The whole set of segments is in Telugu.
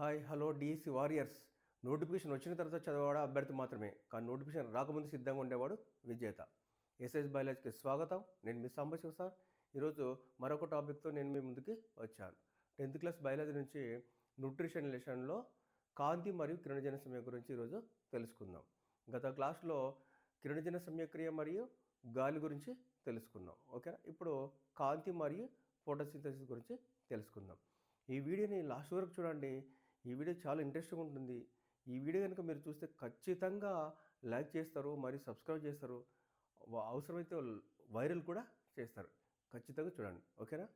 Hi hello DSC warriors. Notification వచ్చిన తర్వాత చదివేవాడు అభ్యర్థి మాత్రమే, కానీ నోటిఫికేషన్ రాకముందు సిద్ధంగా ఉండేవాడు విజేత. ఎస్ఎస్ బయాలజీకి స్వాగతం. నేను మీ సాంబశివ సార్. ఈరోజు మరొక టాపిక్తో నేను మీ ముందుకి వచ్చాను. 10th క్లాస్ బయాలజీ నుంచి న్యూట్రిషన్ లెసన్లో కాంతి మరియు కిరణజన సమయ గురించి ఈరోజు తెలుసుకుందాం. గత క్లాస్లో కిరణజన సమయక్రియ మరియు గాలి గురించి తెలుసుకున్నాం. ఓకేనా? ఇప్పుడు కాంతి మరియు ఫోటోసింథసిస్ గురించి తెలుసుకుందాం. ఈ వీడియోని లాస్ట్ వరకు చూడండి. ఈ వీడియో చాలా ఇంట్రెస్టింగ్ ఉంటుంది. ఈ వీడియో కనుక మీరు చూస్తే ఖచ్చితంగా లైక్ చేస్తారు మరియు సబ్స్క్రైబ్ చేస్తారు. అవసరమైతే వైరల్ కూడా చేస్తారు. ఖచ్చితంగా చూడండి. ఓకేనా?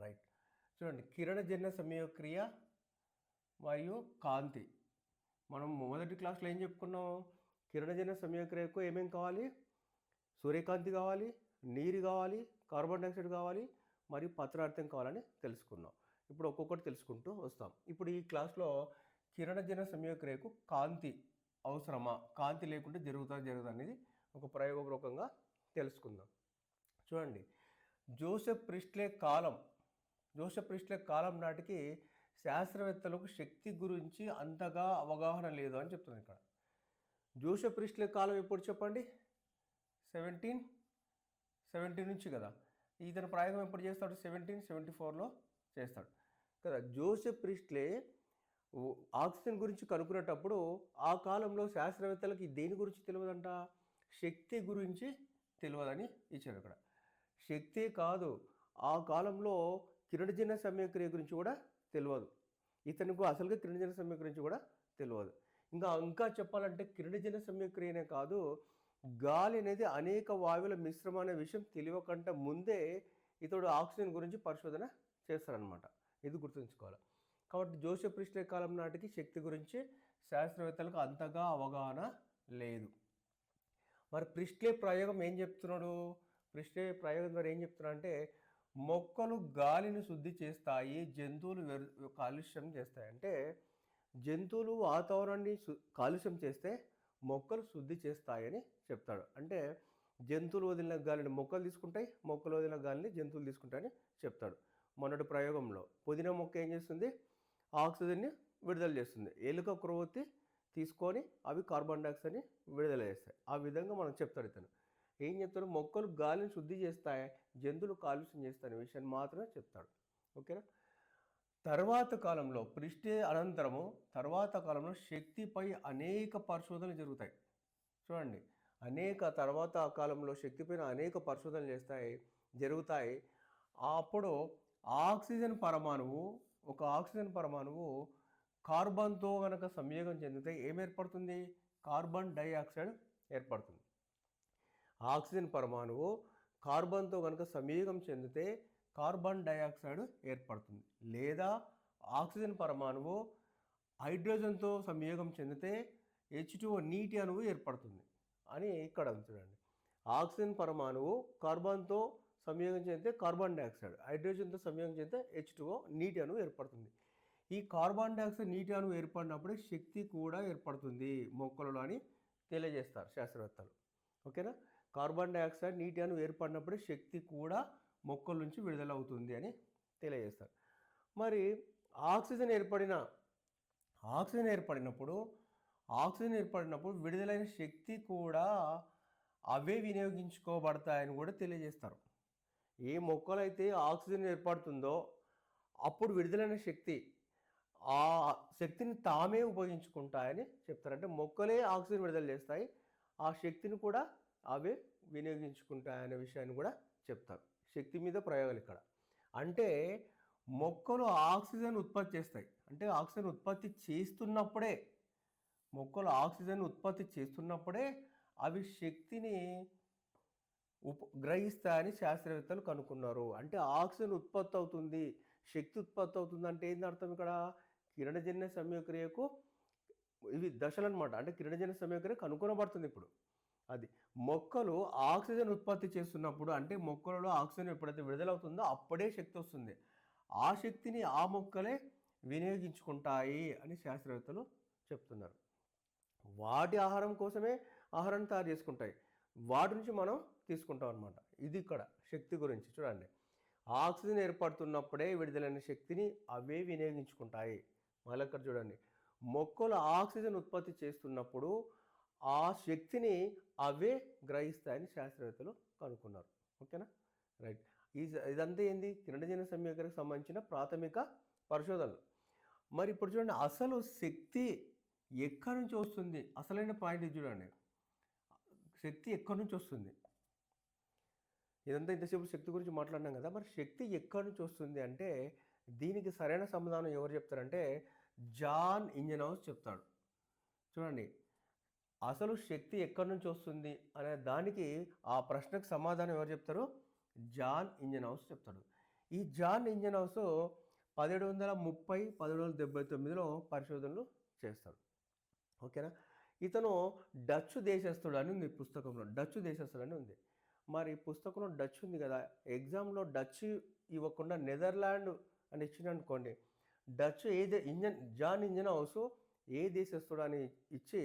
రైట్. చూడండి, కిరణజన్య సమయక్రియ మరియు కాంతి. మనం మొదటి క్లాస్లో ఏం చెప్పుకున్నాం? కిరణజన్య సమయక్రియకు ఏమేమి కావాలి? సూర్యకాంతి కావాలి, నీరు కావాలి, కార్బన్ డైఆక్సైడ్ కావాలి మరియు పత్రార్థం కావాలని తెలుసుకున్నాం. ఇప్పుడు ఒక్కొక్కటి తెలుసుకుంటూ వస్తాం. ఇప్పుడు ఈ క్లాస్లో కిరణజన్య సమయక్రియకు కాంతి అవసరమా, కాంతి లేకుంటే జరుగుతుంది అనేది ఒక ప్రయోగపూర్వకంగా తెలుసుకుందాం. చూడండి, జోసెఫ్ ప్రిస్ట్లే కాలం నాటికి శాస్త్రవేత్తలకు శక్తి గురించి అంతగా అవగాహన లేదు అని చెప్తుంది ఇక్కడ. జోసెఫ్ ప్రిస్ట్లే కాలం ఎప్పుడు చెప్పండి? 1770 నుంచి కదా. ఇతను ప్రయోగం ఎప్పుడు చేస్తాడు? 1774లో చేస్తాడు కదా. జోసెఫ్ ప్రిస్ట్లే ఆక్సిజన్ గురించి కనుక్కునేటప్పుడు ఆ కాలంలో శాస్త్రవేత్తలకి దేని గురించి తెలియదంట? శక్తి గురించి తెలియదని ఇచ్చారు ఇక్కడ. శక్తే కాదు, ఆ కాలంలో కిరణజన్య సమయక్రియ గురించి కూడా తెలియదు. ఇతనికి అసలుగా కిరణజన్య సమయక్రియ గురించి కూడా తెలియదు. ఇంకా చెప్పాలంటే కిరణజన్య సమయక్రియనే కాదు, గాలి అనేది అనేక వాయువుల మిశ్రమం అనే విషయం తెలియకంటే ముందే ఇతడు ఆక్సిజన్ గురించి పరిశోధన చేస్తారనమాట. ఇది గుర్తుంచుకోవాలి. కాబట్టి జోసెఫ్ ప్రిస్ట్లే కాలం నాటికి శక్తి గురించి శాస్త్రవేత్తలకు అంతగా అవగాహన లేదు. మరి ప్రిస్ట్లే ప్రయోగం ఏం చెప్తున్నాడు? ప్రిస్ట్లే ప్రయోగం ద్వారా ఏం చెప్తున్నా అంటే, మొక్కలు గాలిని శుద్ధి చేస్తాయి, జంతువులు కాలుష్యం చేస్తాయి. అంటే జంతువులు వాతావరణాన్ని కాలుష్యం చేస్తే మొక్కలు శుద్ధి చేస్తాయని చెప్తాడు. అంటే జంతువులు వదిలిన గాలిని మొక్కలు తీసుకుంటాయి, మొక్కలు వదిలిన గాలిని జంతువులు తీసుకుంటాయని చెప్తాడు. మొన్నటి ప్రయోగంలో పుదీనా మొక్క ఏం చేస్తుంది? ఆక్సిజన్ని విడుదల చేస్తుంది. ఎలుక క్రొవ్వొత్తి తీసుకొని అవి కార్బన్ డైఆక్సైడ్ని విడుదల చేస్తాయి. ఆ విధంగా మనం చెప్తాడు ఇతను. ఏం చెప్తాడు? మొక్కలు గాలిని శుద్ధి చేస్తాయి, జంతువులు కాలుష్యం చేస్తాయి అనే విషయాన్ని మాత్రమే చెప్తాడు. ఓకేనా? తర్వాత కాలంలో ప్రిస్ట్లే అనంతరము తర్వాత కాలంలో శక్తిపై అనేక పరిశోధనలు జరుగుతాయి. చూడండి, తర్వాత కాలంలో శక్తిపైన అనేక పరిశోధనలు జరుగుతాయి. అప్పుడు ఒక ఆక్సిజన్ పరమాణువు కార్బన్తో కనుక సంయోగం చెందితే ఏమేర్పడుతుంది? కార్బన్ డైఆక్సైడ్ ఏర్పడుతుంది. ఆక్సిజన్ పరమాణువు కార్బన్తో కనుక సంయోగం చెందితే కార్బన్ డైఆక్సైడ్ ఏర్పడుతుంది. లేదా ఆక్సిజన్ పరమాణువు హైడ్రోజన్తో సంయోగం చెందితే H2O నీటి అణువు ఏర్పడుతుంది అని ఇక్కడ చూడండి. ఆక్సిజన్ పరమాణువు కార్బన్తో సంయోగం చెందితే కార్బన్ డైఆక్సైడ్, హైడ్రోజన్తో సంయోగం చెందితే H2O నీటి అణువు ఏర్పడుతుంది. ఈ కార్బన్ డైఆక్సైడ్ నీటి అణువు ఏర్పడినప్పుడే శక్తి కూడా ఏర్పడుతుంది మొక్కలలో అని తెలియజేస్తారు శాస్త్రవేత్తలు. ఓకేనా? కార్బన్ డైఆక్సైడ్ నీటి అణువు ఏర్పడినప్పుడే శక్తి కూడా మొక్కల నుంచి విడుదలవుతుంది అని తెలియజేస్తారు. మరి ఆక్సిజన్ ఏర్పడినప్పుడు విడుదలైన శక్తి కూడా అవే వినియోగించుకోబడతాయని కూడా తెలియజేస్తారు. ఏ మొక్కలైతే ఆక్సిజన్ ఏర్పడుతుందో అప్పుడు విడుదలైన శక్తి, ఆ శక్తిని తామే ఉపయోగించుకుంటాయని చెప్తారు. అంటే మొక్కలే ఆక్సిజన్ విడుదల చేస్తాయి, ఆ శక్తిని కూడా అవే వినియోగించుకుంటాయనే విషయాన్ని కూడా చెప్తారు. శక్తి మీద ప్రయోగాలు ఇక్కడ. అంటే మొక్కలు ఆక్సిజన్ ఉత్పత్తి చేస్తాయి. అంటే ఆక్సిజన్ ఉత్పత్తి చేస్తున్నప్పుడే అవి శక్తిని గ్రహిస్తాయని శాస్త్రవేత్తలు కనుక్కున్నారు. అంటే ఆక్సిజన్ ఉత్పత్తి అవుతుంది, శక్తి ఉత్పత్తి అవుతుంది అంటే ఏంది అర్థం? ఇక్కడ కిరణజన్య సమయక్రియకు ఇవి దశలు అనమాట. అంటే కిరణజన్య సమయక్రియ కనుగొనబడుతుంది ఇప్పుడు. అది మొక్కలు ఆక్సిజన్ ఉత్పత్తి చేస్తున్నప్పుడు, అంటే మొక్కలలో ఆక్సిజన్ ఎప్పుడైతే విడుదలవుతుందో అప్పుడే శక్తి వస్తుంది. ఆ శక్తిని ఆ మొక్కలే వినియోగించుకుంటాయి అని శాస్త్రవేత్తలు చెప్తున్నారు. వాటి ఆహారం కోసమే ఆహారాన్ని తయారు చేసుకుంటాయి, వాటి నుంచి మనం తీసుకుంటాం అనమాట. ఇది ఇక్కడ శక్తి గురించి. చూడండి, ఆక్సిజన్ ఏర్పడుతున్నప్పుడే విడుదలైన శక్తిని అవే వినియోగించుకుంటాయి. మళ్ళీ ఇక్కడ చూడండి, మొక్కలు ఆక్సిజన్ ఉత్పత్తి చేస్తున్నప్పుడు ఆ శక్తిని అవే గ్రహిస్తాయని శాస్త్రవేత్తలు కనుక్కున్నారు. ఓకేనా, రైట్. ఇదంతా ఏంది, కిరణజన్య సంయోగకు సంబంధించిన ప్రాథమిక పరిశోధనలు. మరి ఇప్పుడు చూడండి, అసలు శక్తి ఎక్కడి నుంచి వస్తుంది, అసలైన పాయింట్ ఇది చూడండి. శక్తి ఎక్కడి నుంచి వస్తుంది? ఇదంతా ఇంతసేపు శక్తి గురించి మాట్లాడినాం కదా, మరి శక్తి ఎక్కడి నుంచి వస్తుంది అంటే దీనికి సరైన సమాధానం ఎవరు చెప్తారంటే జాన్ ఇంజనౌస్ చెప్తాడు. చూడండి, అసలు శక్తి ఎక్కడి నుంచి వస్తుంది అనే దానికి ఆ ప్రశ్నకు సమాధానం ఎవరు చెప్తారు? జాన్ ఇంజనౌస్ చెప్తాడు. ఈ జాన్ ఇంజనౌస్ 1730 1779లో పరిశోధనలు చేస్తాడు. ఓకేనా, ఇతను డచ్ దేశస్థుడు అని ఉంది పుస్తకంలో, డచ్ దేశస్థుడు అని ఉంది. మరి పుస్తకంలో డచ్ ఉంది కదా, ఎగ్జామ్లో డచ్ ఇవ్వకుండా నెదర్లాండ్ అని ఇచ్చిననుకోండి, డచ్ జాన్ ఇంజనౌస్ ఏ దేశస్థుడు అని ఇచ్చి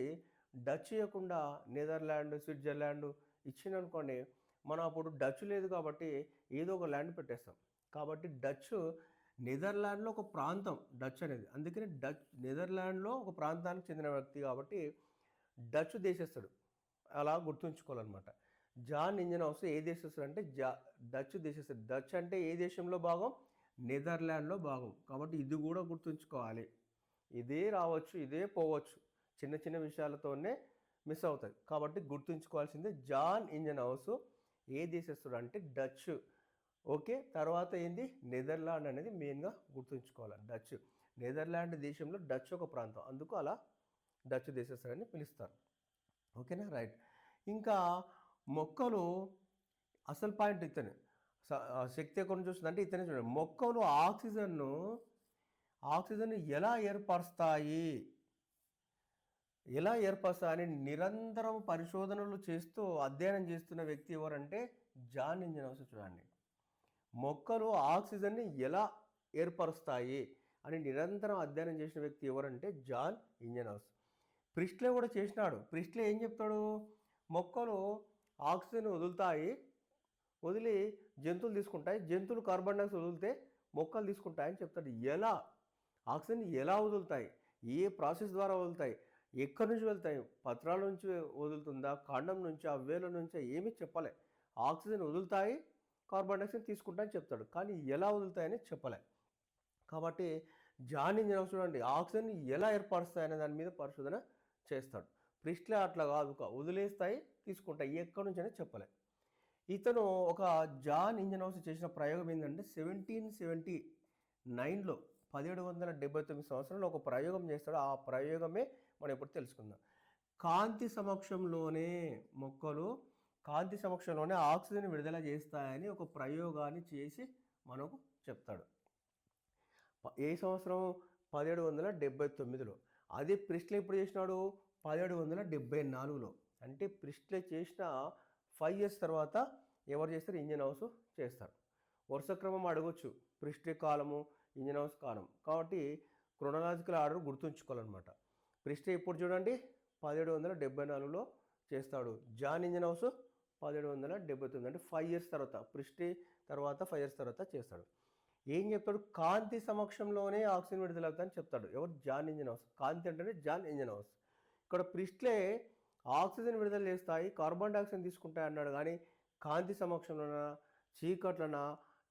డచ్ ఇవ్వకుండా నెదర్లాండ్ స్విట్జర్లాండ్ ఇచ్చిననుకోండి, మనం అప్పుడు డచ్ లేదు కాబట్టి ఏదో ఒక ల్యాండ్ పెట్టేస్తాం. కాబట్టి డచ్ నెదర్లాండ్లో ఒక ప్రాంతం డచ్ అనేది, అందుకని నెదర్లాండ్లో ఒక ప్రాంతానికి చెందిన వ్యక్తి కాబట్టి డచ్ దేశస్థుడు, అలా గుర్తుంచుకోవాలన్నమాట. జాన్ ఇంజనౌస్ ఏ దేశస్థుడు అంటే డచ్ దేశస్థుడు. డచ్ అంటే ఏ దేశంలో భాగం? నెదర్లాండ్లో భాగం. కాబట్టి ఇది కూడా గుర్తుంచుకోవాలి. ఇదే రావచ్చు, ఇదే పోవచ్చు, చిన్న చిన్న విషయాలతోనే మిస్ అవుతుంది. కాబట్టి గుర్తుంచుకోవాల్సిందే జాన్ ఇంజనౌస్ ఏ దేశస్థుడు అంటే డచ్. ఓకే, తర్వాత ఏంది, నెదర్లాండ్ అనేది మెయిన్గా గుర్తుంచుకోవాలి. డచ్, నెదర్లాండ్ దేశంలో డచ్ ఒక ప్రాంతం, అందుకు అలా డచ్ దేశస్థుడని పిలుస్తారు. ఓకేనా, రైట్. ఇంకా మొక్కలు అసలు పాయింట్ ఇతనే, శక్తి ఎక్కడి నుంచి వస్తుంది అంటే ఇతనే. చూడండి, మొక్కలు ఆక్సిజన్ ఎలా ఏర్పరుస్తాయని నిరంతరం పరిశోధనలు చేస్తూ అధ్యయనం చేస్తున్న వ్యక్తి ఎవరంటే జాన్ ఇంజనౌస్. చూడండి, మొక్కలు ఆక్సిజన్ని ఎలా ఏర్పరుస్తాయి అని నిరంతరం అధ్యయనం చేసిన వ్యక్తి ఎవరంటే జాన్ ఇంజనౌస్. ప్రిస్ట్లే కూడా చేసినాడు. ప్రిస్ట్లే ఏం చెప్తాడు, మొక్కలు ఆక్సిజన్ వదిలి జంతువులు తీసుకుంటాయి, జంతువులు కార్బన్ డైఆక్సైడ్ వదిలితే మొక్కలు తీసుకుంటాయని చెప్తాడు. ఆక్సిజన్ ఎలా వదులుతాయి, ఏ ప్రాసెస్ ద్వారా వదులుతాయి, ఎక్కడి నుంచి వెళ్తాయి, పత్రాల నుంచి వదులుతుందా, కాండం నుంచి, వేల నుంచి, ఏమీ చెప్పలే. ఆక్సిజన్ వదులుతాయి, కార్బన్ డైఆక్సైడ్ తీసుకుంటాయని చెప్తాడు, కానీ ఎలా వదులుతాయని చెప్పలే. కాబట్టి జాన్ ఇంజనౌస్ చూడండి, ఆక్సిజన్ ఎలా ఏర్పరుస్తాయనే దాని మీద పరిశోధన చేస్తాడు. ప్రిస్ట్లే అట్లా కాదు, వదిలేస్తాయి, తీసుకుంటాయి, ఎక్కడి నుంచి అనేది చెప్పలే. ఇతను ఒక జాన్ ఇంజనౌస్ చేసిన ప్రయోగం ఏంటంటే 1779లో 1779 సంవత్సరంలో ఒక ప్రయోగం చేస్తాడు. ఆ ప్రయోగమే మనం ఇప్పుడు తెలుసుకుందాం. మొక్కలు కాంతి సమక్షంలోనే ఆక్సిజన్ విడుదల చేస్తాయని ఒక ప్రయోగాన్ని చేసి మనకు చెప్తాడు. ఏ సంవత్సరం? 1779లో. అదే ప్రిస్ట్లే ఎప్పుడు చేసినాడు? 1774లో. అంటే ప్రిస్ట్లే చేసిన 5 years తర్వాత ఎవరు చేస్తారు? ఇంజనౌస్ చేస్తారు. వరుస క్రమం అడగొచ్చు, ప్రిస్ట్లే కాలము, ఇంజనౌస్ కాలం. కాబట్టి క్రొనాలజికల్ ఆర్డర్ గుర్తుంచుకోవాలన్నమాట. ప్రిస్ట్లే ఇప్పుడు చూడండి 1774లో చేస్తాడు. జాన్ ఇంజనౌస్ 1779, అంటే 5 years తర్వాత. ప్రిస్ట్లే తర్వాత 5 years తర్వాత చేస్తాడు. ఏం చెప్తాడు? కాంతి సమక్షంలోనే ఆక్సిజన్ విడుదలవుతుందని చెప్తాడు. ఎవరు? జాన్ ఇంజనౌస్. కాంతి అంటేనే జాన్ ఇంజనౌస్. ఇక్కడ ప్రిస్ట్లే ఆక్సిజన్ విడుదల చేస్తాయి, కార్బన్ డైఆక్సైడ్ తీసుకుంటాయి అన్నాడు, కానీ కాంతి సమక్షంలోన, చీకట్లన,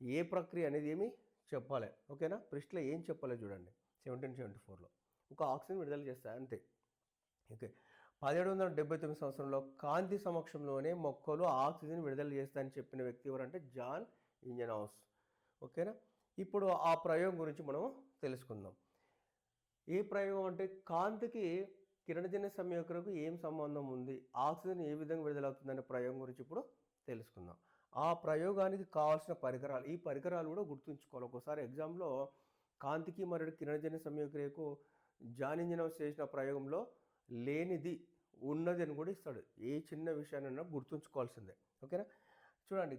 ఏ ప్రక్రియ అనేది ఏమి చెప్పాలి. ఓకేనా, ప్రిస్ట్లే ఏం చెప్పాలి చూడండి 1774లో. ఒక ఆక్సిజన్ విడుదల చేస్తాయి అంతే. ఓకే, 1779 సంవత్సరంలో కాంతి సమక్షంలోనే మొక్కలు ఆక్సిజన్ విడుదల చేస్తాయని చెప్పిన వ్యక్తి ఎవరంటే జాన్ ఇంజనౌస్. ఓకేనా, ఇప్పుడు ఆ ప్రయోగం గురించి మనం తెలుసుకుందాం. ఏ ప్రయోగం అంటే కాంతికి కిరణజన్య సంయోగకు ఏం సంబంధం ఉంది, ఆక్సిజన్ ఏ విధంగా విడుదలవుతుందనే ప్రయోగం గురించి ఇప్పుడు తెలుసుకుందాం. ఆ ప్రయోగానికి కావాల్సిన పరికరాలు, ఈ పరికరాలు కూడా గుర్తుంచుకోవాలి. ఒకసారి ఎగ్జామ్లో కాంతికి మరియు కిరణజన్య సంయోగకు జాన్ ఇంజనౌస్ చేసిన ప్రయోగంలో లేనిది ఉన్నది అని కూడా ఇస్తాడు. ఏ చిన్న విషయాన్ని గుర్తుంచుకోవాల్సిందే. ఓకేనా, చూడండి,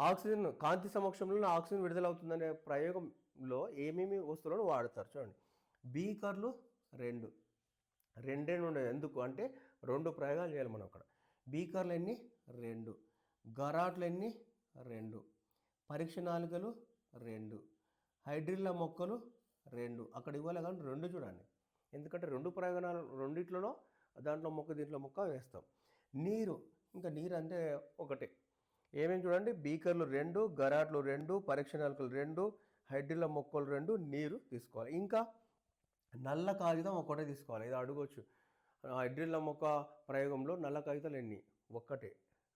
ఆక్సిజన్ కాంతి సమక్షంలో ఆక్సిజన్ విడుదలవుతుందనే ప్రయోగంలో ఏమేమి వస్తువులను వాడతారు చూడండి. బీకర్లు రెండే ఉండవు. ఎందుకు అంటే 2 ప్రయోగాలు చేయాలి మనం అక్కడ. బీకర్లు ఎన్ని? 2. గరాట్లు ఎన్ని? 2. పరీక్ష నాలుకలు 2. హైడ్రిల్లా మొక్కలు 2 అక్కడ ఇవ్వాలి కానీ 2 చూడండి. ఎందుకంటే 2 ప్రయోజనాలు రెండిట్లలో దాంట్లో మొక్క దీంట్లో మొక్క వేస్తాం. నీరు, ఇంకా నీరు అంటే ఒకటే. ఏమేమి చూడండి, బీకర్లు 2, గరాట్లు 2, పరీక్ష నలకలు 2, హైడ్రిల్ల మొక్కలు 2, నీరు తీసుకోవాలి. ఇంకా నల్ల కాగితం ఒకటే తీసుకోవాలి. ఇది అడగవచ్చు, హైడ్రిల్ల మొక్క ప్రయోగంలో నల్ల కాగితాలు ఎన్ని? ఒక్కటే.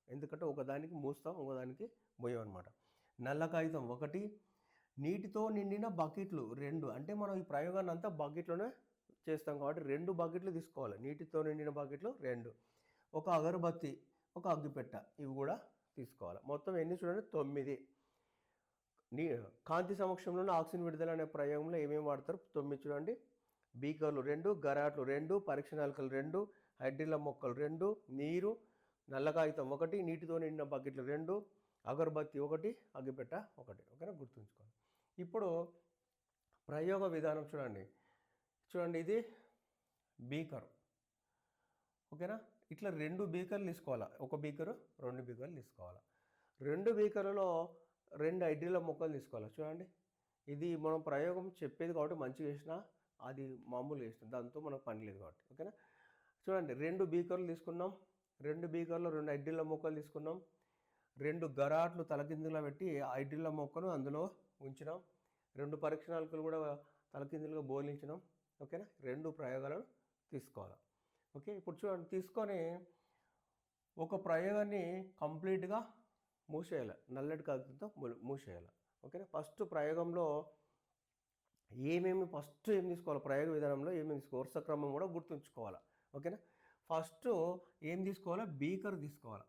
ఎందుకంటే ఒకదానికి మూస్తాం, ఒకదానికి మొయ్యం అనమాట. నల్ల కాగితం 1, నీటితో నిండిన బకెట్లు 2. అంటే మనం ఈ ప్రయోగాన్ని అంతా బకెట్లోనే చేస్తాం కాబట్టి 2 బకెట్లు తీసుకోవాలి. నీటితో నిండిన బకెట్లు 2, ఒక అగరబత్తి, ఒక అగ్గిపెట్ట, ఇవి కూడా తీసుకోవాలి. మొత్తం ఎన్ని చూడండి, 9. కాంతి సమక్షంలోనే ఆక్సిజన్ విడుదల అనే ప్రయోగంలో ఏమేమి వాడతారు? 9 చూడండి. బీకర్లు 2, గరాట్లు 2, పరీక్ష నలకలు 2, హైడ్రిల్ల మొక్కలు 2, నీరు, నల్ల కాగితం 1, నీటితో నిండిన బకెట్లు 2, అగరబత్తి 1, అగ్గిపెట్ట 1. ఓకేనా, గుర్తుంచుకోవాలి. ఇప్పుడు ప్రయోగ విధానం చూడండి. ఇది బీకర్. ఓకేనా, ఇట్లా 2 బీకర్లు తీసుకోవాలా. ఒక బీకరు 2 బీకర్లు తీసుకోవాలా. 2 బీకర్లలో 2 హైడ్రిల్ల మొక్కలు తీసుకోవాలి. చూడండి, ఇది మనం ప్రయోగం చెప్పేది కాబట్టి మంచిగా చేసినా అది మామూలుగా చేసినాం, దాంతో మనకు పని లేదు కాబట్టి. ఓకేనా, చూడండి 2 బీకర్లు తీసుకున్నాం. 2 బీకర్లో 2 హైడ్రిల్ల మొక్కలు తీసుకున్నాం. 2 గరాట్లు తలకిందులుగా పెట్టి హైడ్రిల్ల మొక్కను అందులో ఉంచినాం. 2 పరీక్ష నలకలు కూడా తలకిందులుగా బోర్లించినాం. ఓకేనా, 2 ప్రయోగాలను తీసుకోవాలి. ఓకే, ఇప్పుడు చూడండి, తీసుకొని ఒక ప్రయోగాన్ని కంప్లీట్గా మూసేయాలి, నల్లటి కాగితంతో మూసేయాలి. ఓకేనా, ఫస్ట్ ప్రయోగంలో ఫస్ట్ ఏం తీసుకోవాలి, ప్రయోగ విధానంలో ఏమేమి తీసుకోవాలి, వరుస క్రమం కూడా గుర్తుంచుకోవాలి. ఓకేనా, ఫస్ట్ ఏం తీసుకోవాలా, బీకర్ తీసుకోవాలి.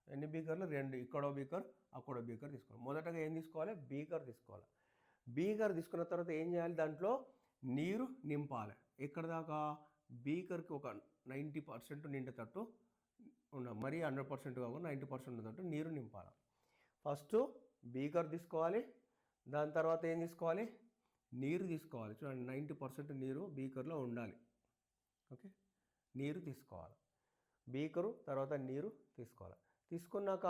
ఎన్ని బీకర్లు? 2. ఇక్కడో బీకర్, అక్కడో బీకర్ తీసుకోవాలి. మొదటగా ఏం తీసుకోవాలి, బీకర్ తీసుకోవాలి. బీకర్ తీసుకున్న తర్వాత ఏం చేయాలి, దాంట్లో నీరు నింపాలి. ఎక్కడ దాకా? బీకర్కి ఒక 90% నిండేటట్టు ఉండాలి. మరీ 100% కాకుండా 90% ఉండేటట్టు నీరు నింపాలి. ఫస్ట్ బీకర్ తీసుకోవాలి, దాని తర్వాత ఏం తీసుకోవాలి, నీరు తీసుకోవాలి. చూడండి, 90% నీరు బీకర్లో ఉండాలి. ఓకే, నీరు తీసుకోవాలి. బీకరు తర్వాత నీరు తీసుకోవాలి. తీసుకున్నాక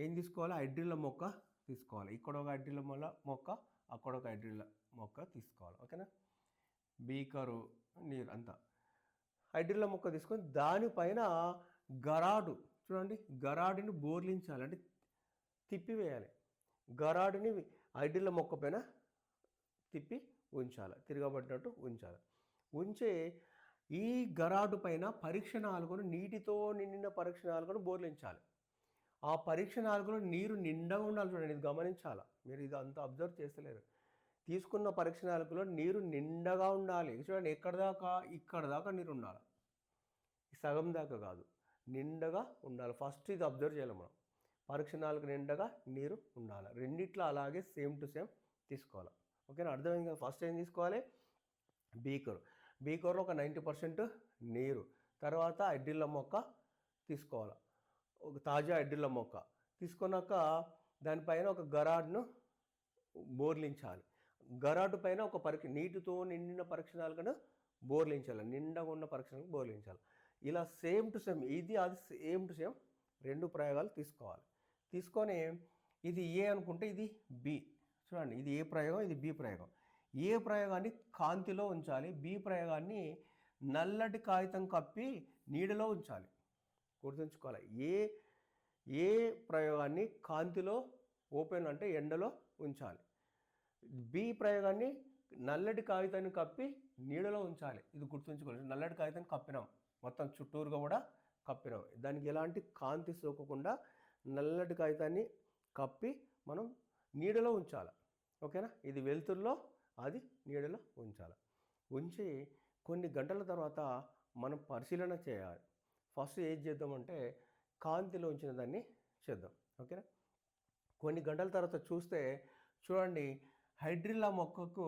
ఏం తీసుకోవాలి, హైడ్రిల్ల మొక్క తీసుకోవాలి. ఇక్కడ ఒక హైడ్రిల్ల మొక్క, అక్కడ ఒక హైడ్రిల్ల మొక్క తీసుకోవాలి. ఓకేనా, బీకరు, నీరు అంతా హైడ్రిల్ల మొక్క తీసుకొని దానిపైన గరాడు, చూడండి, గరాడుని బోర్లించాలి, అంటే తిప్పివేయాలి. గరాడుని హైడ్రిల్ల మొక్క పైన తిప్పి ఉంచాలి, తిరగబడినట్టు ఉంచాలి. ఉంచి ఈ గరాడు పైన పరీక్ష నాలుగును, నీటితో నిండిన పరీక్ష నాలుగును బోర్లించాలి. ఆ పరీక్ష నాలుగులో నీరు నిండగా ఉండాలి. చూడండి, ఇది గమనించాలి, మీరు ఇది అంతా అబ్జర్వ్ చేస్తలేరు. తీసుకున్న పరీక్ష నాలుగులో నీరు నిండగా ఉండాలి. చూడండి, ఎక్కడ దాకా? ఇక్కడ దాకా నీరు ఉండాలి, సగం దాకా కాదు, నిండగా ఉండాలి. ఫస్ట్ ఇది అబ్జర్వ్ చేయాలి మనం. పరీక్ష నాలుగు నిండగా నీరు ఉండాలి. రెండిట్లో అలాగే సేమ్ టు సేమ్ తీసుకోవాలి. ఓకేనా, అర్థమైంది కదా. ఫస్ట్ ఏం తీసుకోవాలి, బీకర్లో ఒక 90% నీరు, తర్వాత హైడ్రిల్ల మొక్క తీసుకోవాలి, ఒక తాజా హైడ్రిల్ల మొక్క తీసుకున్నాక దానిపైన ఒక గరాడును బోర్లించాలి. గరాడు పైన ఒక నీటితో నిండిన పరీక్ష నాలుగును బోర్లించాలి, నిండగా ఉన్న పరీక్ష నాలుగు బోర్లించాలి. ఇలా సేమ్ టు సేమ్, ఇది అది సేమ్ టు సేమ్ 2 ప్రయోగాలు తీసుకోవాలి. తీసుకొని ఇది ఏ అనుకుంటే ఇది బి. చూడండి, ఇది ఏ ప్రయోగం, ఇది బి ప్రయోగం. ఏ ప్రయోగాన్ని కాంతిలో ఉంచాలి, బి ప్రయోగాన్ని నల్లటి కాగితం కప్పి నీడలో ఉంచాలి. గుర్తుంచుకోవాలి, ఏ ప్రయోగాన్ని కాంతిలో ఓపెన్ అంటే ఎండలో ఉంచాలి, బి ప్రయోగాన్ని నల్లటి కాగితాన్ని కప్పి నీడలో ఉంచాలి. ఇది గుర్తుంచుకోవాలి. నల్లటి కాగితాన్ని కప్పినాం, మొత్తం చుట్టూరుగా కూడా కప్పినాం, దానికి ఎలాంటి కాంతి సోకకుండా నల్లటి కాగితాన్ని కప్పి మనం నీడలో ఉంచాలి. ఓకేనా, ఇది వెలుతురులో, అది నీడలో ఉంచాలి. ఉంచి కొన్ని గంటల తర్వాత మనం పరిశీలన చేయాలి. ఫస్ట్ ఏం చేద్దామంటే కాంతిలో ఉంచిన దాన్ని చేద్దాం. ఓకేనా, కొన్ని గంటల తర్వాత చూస్తే చూడండి, హైడ్రిల్లా మొక్కకు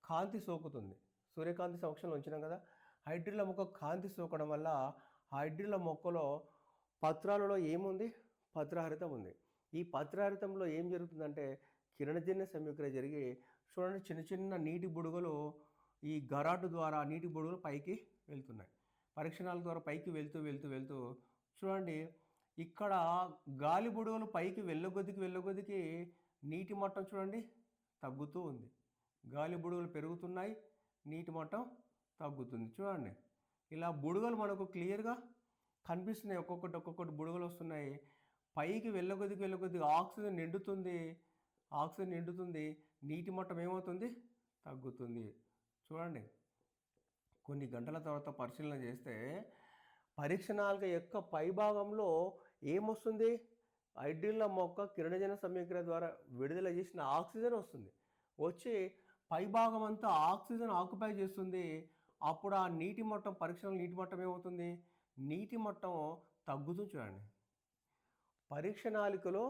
కాంతి సోకుతుంది. సూర్యకాంతి సమక్షంలో ఉంచినాం కదా, హైడ్రిల్లా మొక్క కాంతి సోకడం వల్ల హైడ్రిల్లా మొక్కలో పత్రాలలో ఏముంది, పత్రహరితం ఉంది. ఈ పత్రహరితంలో ఏం జరుగుతుందంటే కిరణజన్య సంయుక్రియ జరిగి చూడండి, చిన్న చిన్న నీటి బుడగలు ఈ గరాటు ద్వారా నీటి బుడగలు పైకి వెళ్తున్నాయి. పరీక్షణాల ద్వారా పైకి వెళ్తూ చూడండి, ఇక్కడ గాలి బుడగలు పైకి వెళ్ళగొద్దికి నీటి మట్టం చూడండి తగ్గుతూ ఉంది. గాలి బుడగలు పెరుగుతున్నాయి, నీటి మట్టం తగ్గుతుంది. చూడండి, ఇలా బుడగలు మనకు క్లియర్గా కనిపిస్తున్నాయి. ఒక్కొక్కటి బుడగలు వస్తున్నాయి. పైకి వెళ్ళకొద్ది ఆక్సిజన్ నిండుతుంది, నీటి మట్టం ఏమవుతుంది, తగ్గుతుంది. చూడండి, కొన్ని గంటల తర్వాత పరిశీలన చేస్తే పరీక్ష నాళిక యొక్క పైభాగంలో ఏమొస్తుంది, హైడ్రిల్లా మొక్క కిరణజన సమీకరణ ద్వారా విడుదల చేసిన ఆక్సిజన్ వస్తుంది. వచ్చి పైభాగం అంతా ఆక్సిజన్ ఆక్యుపై చేస్తుంది. అప్పుడు ఆ నీటి మట్టం, పరీక్షలో నీటి మట్టం ఏమవుతుంది, నీటి మట్టం తగ్గుతుంది. చూడండి, పరీక్ష నాళికలో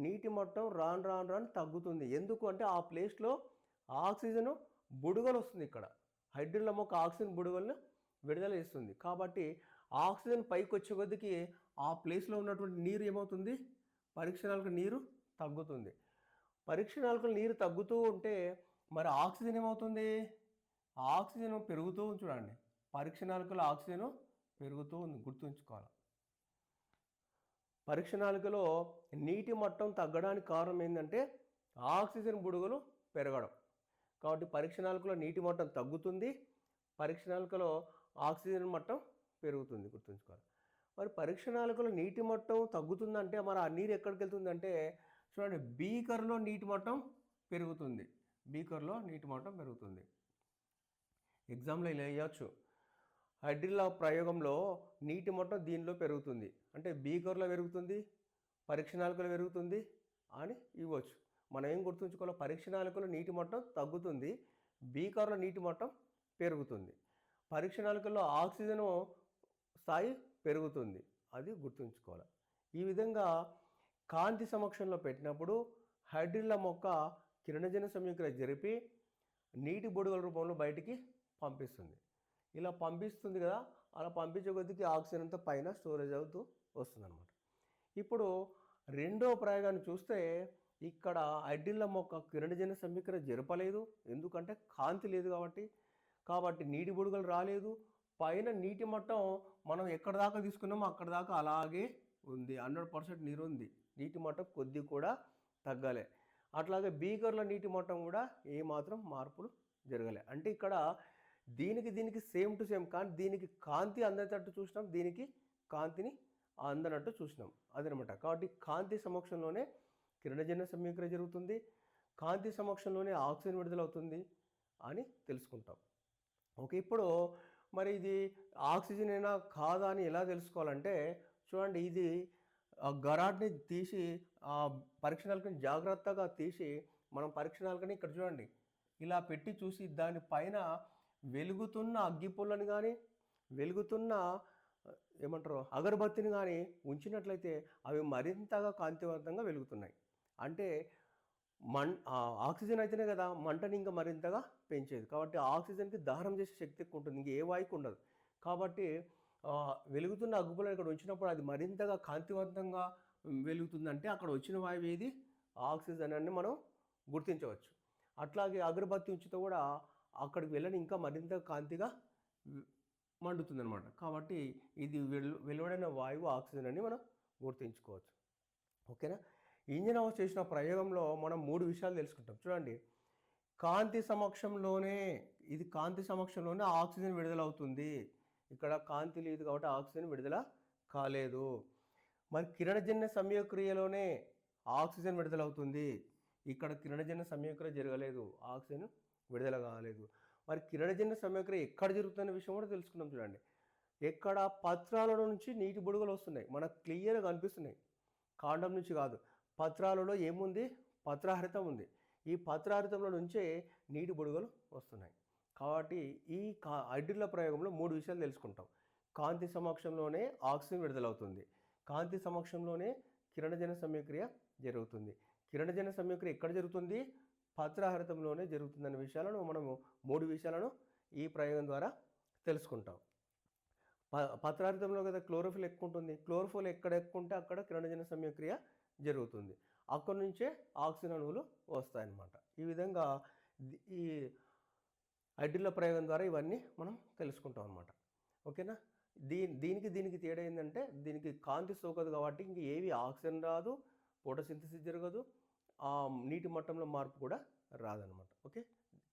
నీటి మట్టం రాను తగ్గుతుంది. ఎందుకు అంటే ఆ ప్లేస్లో ఆక్సిజన్ బుడగలు వస్తుంది. ఇక్కడ హైడ్రిల్లా మొక్క ఆక్సిజన్ బుడగలను విడుదల చేస్తుంది. కాబట్టి ఆక్సిజన్ పైకి వచ్చే కొద్దికి ఆ ప్లేస్లో ఉన్నటువంటి నీరు ఏమవుతుంది, పరీక్ష నాళిక నీరు తగ్గుతుంది. పరీక్ష నాళికలో నీరు తగ్గుతూ ఉంటే మరి ఆక్సిజన్ ఏమవుతుంది, ఆక్సిజన్ పెరుగుతూ ఉంది. చూడండి, పరీక్ష నాళికలో ఆక్సిజన్ పెరుగుతూ ఉంది, గుర్తుంచుకోవాలి. పరీక్ష నాళికలో నీటి మట్టం తగ్గడానికి కారణం ఏంటంటే ఆక్సిజన్ బుడగలు పెరగడం. కాబట్టి పరీక్ష నాళికలో నీటి మట్టం తగ్గుతుంది, పరీక్ష నాళికలో ఆక్సిజన్ మట్టం పెరుగుతుంది, గుర్తుంచుకోవాలి. మరి పరీక్ష నాళికలో నీటి మట్టం తగ్గుతుందంటే మరి ఆ నీరు ఎక్కడికి వెళ్తుందంటే చూడండి, బీకర్లో నీటి మట్టం పెరుగుతుంది. ఎగ్జామ్లో ఇలా వేయచ్చు, హైడ్రిల్లా ప్రయోగంలో నీటి మట్టం దీనిలో పెరుగుతుంది అంటే బీకర్లో పెరుగుతుంది, పరీక్ష నాళికలో పెరుగుతుంది అని ఇవ్వచ్చు. మనం ఏం గుర్తుంచుకోవాలి, పరీక్ష నాళికలో నీటి మట్టం తగ్గుతుంది, బీకర్లో నీటి మట్టం పెరుగుతుంది, పరీక్ష నాళికల్లో ఆక్సిజన్ స్థాయి పెరుగుతుంది, అది గుర్తుంచుకోవాలి. ఈ విధంగా కాంతి సమక్షంలో పెట్టినప్పుడు హైడ్రిల్లా మొక్క కిరణజన సమీకరణ జరిపి నీటి బుడగల రూపంలో బయటికి పంపిస్తుంది. ఇలా పంపిస్తుంది కదా, అలా పంపించే కొద్దికి ఆక్సిజన్ అంతా పైన స్టోరేజ్ అవుతూ వస్తుంది అనమాట. ఇప్పుడు రెండో ప్రయోగాన్ని చూస్తే ఇక్కడ హైడ్రిల్లా మొక్క కిరణజన సమీకరణ జరపలేదు, ఎందుకంటే కాంతి లేదు కాబట్టి నీటి బుడగలు రాలేదు. పైన నీటి మట్టం మనం ఎక్కడ దాకా తీసుకున్నామో అక్కడ దాకా అలాగే ఉంది, 100% నీరు ఉంది, నీటి మట్టం కొద్ది కూడా తగ్గలే. అట్లాగే బీకర్లో నీటి మట్టం కూడా ఏమాత్రం మార్పులు జరగలే. అంటే ఇక్కడ దీనికి సేమ్ టు సేమ్, కానీ దీనికి కాంతి అందేటట్టు చూసినాం, దీనికి కాంతిని అందనట్టు చూసినాం, అదనమాట. కాబట్టి కాంతి సమక్షంలోనే కిరణజన్య సమీకరణ జరుగుతుంది, కాంతి సమక్షంలోనే ఆక్సిజన్ విడుదలవుతుంది అని తెలుసుకుంటాం. ఓకే, ఇప్పుడు మరి ఇది ఆక్సిజన్ అయినా కాదా అని ఎలా తెలుసుకోవాలంటే చూడండి, ఇది గరాడ్ని తీసి పరీక్ష నాళికని జాగ్రత్తగా తీసి మనం పరీక్ష నాళికని ఇక్కడ చూడండి ఇలా పెట్టి చూసి దానిపైన వెలుగుతున్న అగ్గిపుల్లని కానీ వెలుగుతున్న అగరబత్తిని కానీ ఉంచినట్లయితే అవి మరింతగా కాంతివంతంగా వెలుగుతున్నాయి. అంటే ఆక్సిజన్ అయితేనే కదా మంటని ఇంకా మరింతగా పెంచేది. కాబట్టి ఆక్సిజన్కి దహనం చేసే శక్తి ఎక్కువ ఉంటుంది, ఇంక ఏ వాయువుకి ఉండదు. కాబట్టి వెలుగుతున్న అగ్గిపుల్లని ఇక్కడ ఉంచినప్పుడు అది మరింతగా కాంతివంతంగా వెలుగుతుందంటే అక్కడ వచ్చిన వాయువు ఏది, ఆక్సిజన్ అని మనం గుర్తించవచ్చు. అట్లాగే అగరబత్తి ఉంచితే కూడా అక్కడికి వెళ్ళని ఇంకా మరింత కాంతిగా మండుతుంది అనమాట. కాబట్టి ఇది వెలువడిన వాయువు ఆక్సిజన్ అని మనం గుర్తించుకోవచ్చు. ఓకేనా. ఇంజిన్ హౌస్ చేసిన ప్రయోగంలో మనం 3 విషయాలు తెలుసుకుంటాం. చూడండి, కాంతి సమక్షంలోనే ఆక్సిజన్ విడుదలవుతుంది. ఇక్కడ కాంతి లేదు కాబట్టి ఆక్సిజన్ విడుదల కాలేదు. మరి కిరణజన్య సమయక్రియలోనే ఆక్సిజన్ విడుదలవుతుంది. ఇక్కడ కిరణజన్య సమయక్రియ జరగలేదు, ఆక్సిజన్ విడుదల కాలేదు. మరి కిరణజన్య సమయక్రియ ఎక్కడ జరుగుతున్న విషయం కూడా తెలుసుకున్నాం. చూడండి, ఎక్కడ పత్రాల నుంచి నీటి బుడగలు వస్తున్నాయి, మనకు క్లియర్గా కనిపిస్తున్నాయి. కాండం నుంచి కాదు, పత్రాలలో ఏముంది, పత్రహరితం ఉంది. ఈ పత్రహరితంలో నుంచే నీటి బుడగలు వస్తున్నాయి. కాబట్టి ఈ హైడ్రిల్లా ప్రయోగంలో 3 విషయాలు తెలుసుకుంటాం. కాంతి సమక్షంలోనే ఆక్సిజన్ విడుదలవుతుంది, కాంతి సమక్షంలోనే కిరణజన్య సమయక్రియ జరుగుతుంది, కిరణజన్య సమయక్రియ ఎక్కడ జరుగుతుంది, పత్రహరితంలోనే జరుగుతుందనే విషయాలను మనము 3 విషయాలను ఈ ప్రయోగం ద్వారా తెలుసుకుంటాం. పత్రహరితంలో కదా క్లోరోఫిల్ ఎక్కువ ఉంటుంది, క్లోరోఫిల్ ఎక్కడ ఎక్కువ ఉంటే అక్కడ కిరణజన్య సమయక్రియ జరుగుతుంది, అక్కడి నుంచే ఆక్సిజన్ అణువులు వస్తాయన్నమాట. ఈ విధంగా ఈ హైడ్రిల్లా ప్రయోగం ద్వారా ఇవన్నీ మనం తెలుసుకుంటాం అన్నమాట. ఓకేనా. దీనికి తేడా ఏంటంటే దీనికి కాంతి సోకదు కాబట్టి ఇంక ఏవి ఆక్సిజన్ రాదు, ఫోటోసింథసిస్ జరగదు, నీటి మట్టంలో మార్పు కూడా రాదనమాట. ఓకే.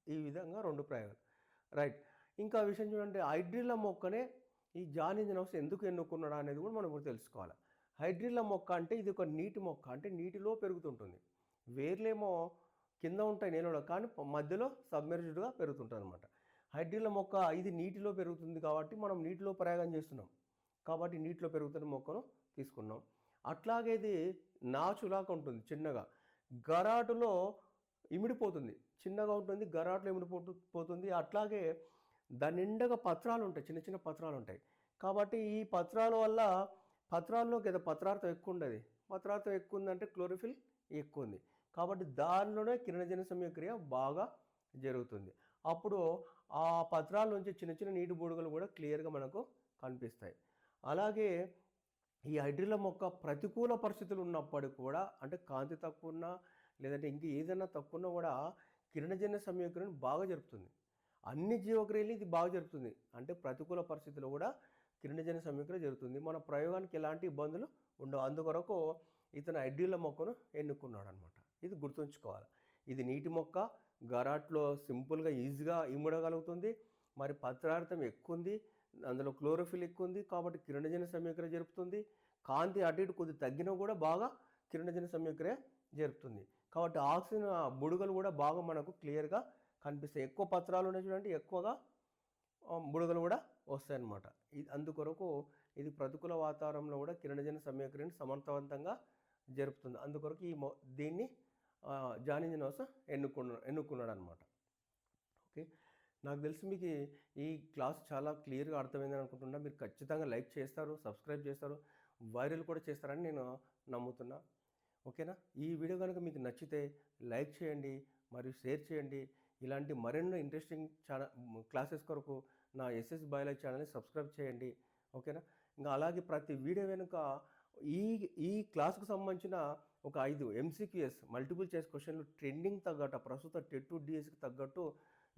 ఈ విధంగా 2 ప్రయోగాలు. రైట్. ఇంకా విషయం చూడండి, హైడ్రిల్లా మొక్కనే ఈ జాన్ ఇంజనౌస్ ఎందుకు ఎన్నుకున్నాడా అనేది కూడా మనం ఇప్పుడు తెలుసుకోవాలి. హైడ్రిల్లా మొక్క అంటే ఇది ఒక నీటి మొక్క, అంటే నీటిలో పెరుగుతుంటుంది. వేర్లేమో కింద ఉంటాయి నేలలో, కానీ మధ్యలో సబ్మెర్జ్డ్గా పెరుగుతుంటుంది అనమాట. హైడ్రిల్లా మొక్క ఇది నీటిలో పెరుగుతుంది కాబట్టి మనం నీటిలో ప్రయోగం చేస్తున్నాం, కాబట్టి నీటిలో పెరుగుతున్న మొక్కను తీసుకున్నాం. అట్లాగే ఇది నాచులాగా ఉంటుంది, చిన్నగా గరాటులో ఇమిడిపోతుంది, చిన్నగా ఉంటుంది, గరాటులో పోతుంది. అట్లాగే దాని నిండగా పత్రాలు ఉంటాయి, చిన్న చిన్న పత్రాలు ఉంటాయి. కాబట్టి ఈ పత్రాల వల్ల పత్రాల్లో కదా పత్రార్థం ఎక్కువ ఉండదు, పత్రార్థం ఎక్కువ ఉందంటే క్లోరోఫిల్ ఎక్కువ ఉంది, కాబట్టి దానిలోనే కిరణజన్య సంయోగక్రియ బాగా జరుగుతుంది. అప్పుడు ఆ పత్రాల నుంచి చిన్న చిన్న నీటి బుడగలు కూడా క్లియర్గా మనకు కనిపిస్తాయి. అలాగే ఈ హైడ్రిల్లా మొక్క ప్రతికూల పరిస్థితులు ఉన్నప్పటికీ కూడా, అంటే కాంతి తక్కువ ఉన్నా లేదంటే ఇంక ఏదైనా తక్కువ ఉన్నా కూడా కిరణజన్య సంయోగక్రియను బాగా జరుపుతుంది. అన్ని జీవక్రియలు ఇది బాగా జరుపుతుంది, అంటే ప్రతికూల పరిస్థితుల్లో కూడా కిరణజన్య సంయోగక్రియ జరుగుతుంది. మన ప్రయోగానికి ఎలాంటి ఇబ్బందులు ఉండవు. అందుకొరకు ఇతను హైడ్రిల్లా మొక్కను ఎన్నుకున్నాడు అనమాట. ఇది గుర్తుంచుకోవాలి. ఇది నీటి మొక్క, గరాట్లో సింపుల్గా ఈజీగా ఇమ్మడగలుగుతుంది, మరి పత్రార్థం ఎక్కువ ఉంది, అందులో క్లోరోఫిల్ ఎక్కువ ఉంది, కాబట్టి కిరణజన్య సంయోగక్రియ జరుపుతుంది. కాంతి అటు ఇటు కొద్ది తగ్గినా కూడా బాగా కిరణజన్య సంయోగక్రియ జరుపుతుంది. కాబట్టి ఆక్సిజన్ బుడగలు కూడా బాగా మనకు క్లియర్గా కనిపిస్తాయి. ఎక్కువ పత్రాలు ఉన్నాయి చూడండి, ఎక్కువగా బుడగలు కూడా వస్తాయన్నమాట. ఇది అందుకొరకు ఇది ప్రతికూల వాతావరణంలో కూడా కిరణజన్య సంయోగక్రియను సమర్థవంతంగా జరుపుతుంది. అందుకొరకు దీన్ని జాన్ ఇంజనౌస్ ఎన్నుకున్నాడు అనమాట. ఓకే, నాకు తెలిసి మీకు ఈ క్లాస్ చాలా క్లియర్గా అర్థమైందని అనుకుంటున్నా. మీరు ఖచ్చితంగా లైక్ చేస్తారు, సబ్స్క్రైబ్ చేస్తారు, వైరల్ కూడా చేస్తారని నేను నమ్ముతున్నా. ఓకేనా? ఈ వీడియో కనుక మీకు నచ్చితే లైక్ చేయండి మరియు షేర్ చేయండి. ఇలాంటి మరెన్నో ఇంట్రెస్టింగ్ క్లాసెస్ కొరకు నా ఎస్ఎస్ బయాలజీ ఛానల్ని సబ్స్క్రైబ్ చేయండి. ఓకేనా? ఇంకా అలాగే ప్రతి వీడియో వెనుక ఈ క్లాస్కు సంబంధించిన ఒక 5 MCQS మల్టిపుల్ చాయిస్ క్వశ్చన్లు ట్రెండింగ్ తగ్గట్టు, ప్రస్తుత టెట్ డిఎస్కి తగ్గట్టు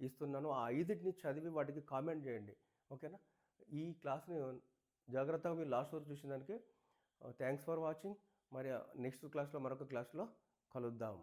ఇస్తున్నాను. ఆ 5టిని చదివి వాటికి కామెంట్ చేయండి. ఓకేనా? ఈ క్లాస్ని జాగ్రత్తగా మీరు లాస్ట్ వరకు చూసిన దానికి థ్యాంక్స్ ఫర్ వాచింగ్. మరి నెక్స్ట్ క్లాస్లో మరొక క్లాస్లో కలుద్దాం.